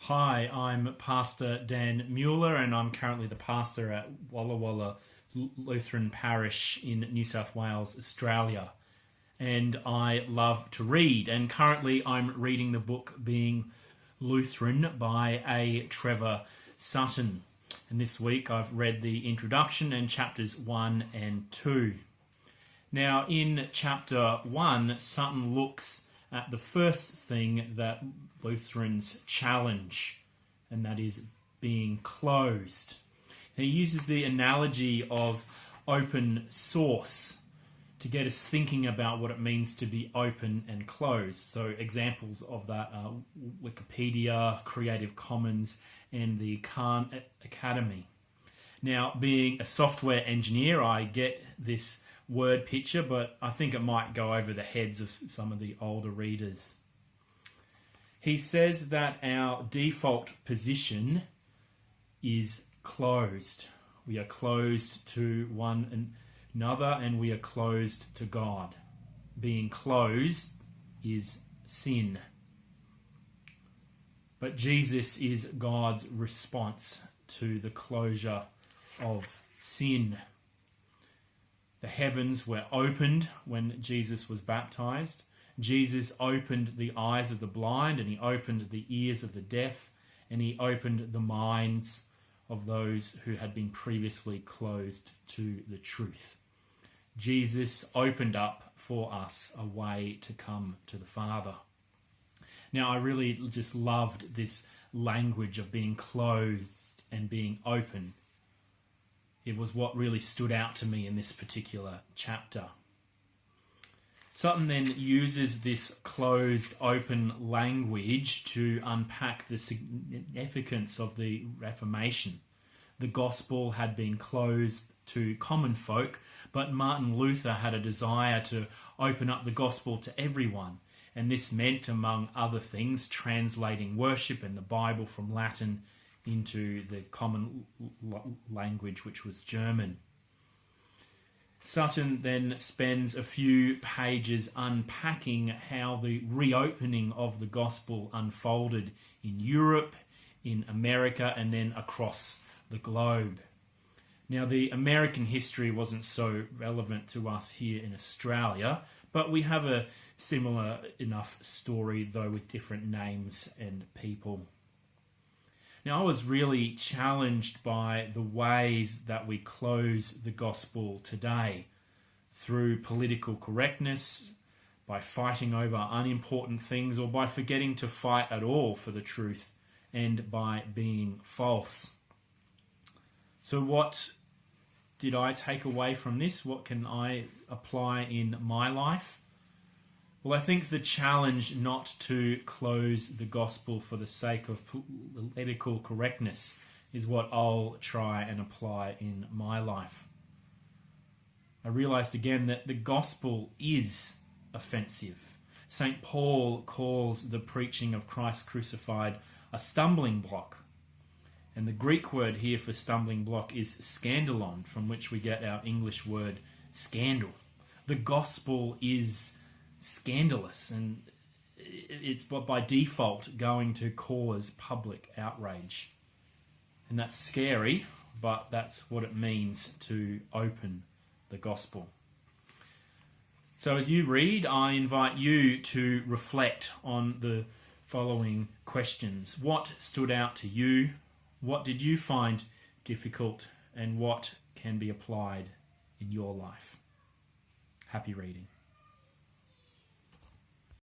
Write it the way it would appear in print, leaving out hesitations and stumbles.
Hi, I'm Pastor Dan Mueller and I'm currently the pastor at Walla Lutheran Parish in New South Wales, Australia. And I love to read, and currently I'm reading the book Being Lutheran by A Trevor Sutton. And this week I've read the introduction and chapters 1 and 2. Now in chapter 1, Sutton looks at the first thing that Lutherans challenge, and that is being closed. And he uses the analogy of open source to get us thinking about what it means to be open and closed. So examples of that are Wikipedia, Creative Commons, and the Khan Academy. Now, being a software engineer, I get this word picture, but I think it might go over the heads of some of the older readers. He says that our default position is closed. We are closed to one another and we are closed to God. Being closed is sin. But Jesus is God's response to the closure of sin. The heavens were opened when Jesus was baptized. Jesus opened the eyes of the blind, and he opened the ears of the deaf, and he opened the minds of those who had been previously closed to the truth. Jesus opened up for us a way to come to the Father. Now, I really just loved this language of being clothed and being open. It was what really stood out to me in this particular chapter. Sutton then uses this closed, open language to unpack the significance of the Reformation. The gospel had been closed to common folk, but Martin Luther had a desire to open up the gospel to everyone. And this meant, among other things, translating worship and the Bible from Latin into the common language, which was German. Sutton then spends a few pages unpacking how the reopening of the gospel unfolded in Europe, in America, and then across the globe. Now, the American history wasn't so relevant to us here in Australia, but we have a similar enough story, though with different names and people. Now, I was really challenged by the ways that we close the gospel today, through political correctness, by fighting over unimportant things, or by forgetting to fight at all for the truth, and by being false. So what did I take away from this? What can I apply in my life? Well, I think the challenge not to close the gospel for the sake of political correctness is what I'll try and apply in my life. I realized again that the gospel is offensive. St. Paul calls the preaching of Christ crucified a stumbling block. And the Greek word here for stumbling block is scandalon, from which we get our English word scandal. The gospel is scandalous, and it's by default going to cause public outrage. And that's scary, but that's what it means to open the gospel. So as you read, I invite you to reflect on the following questions. What stood out to you? What did you find difficult? And what can be applied in your life? Happy reading.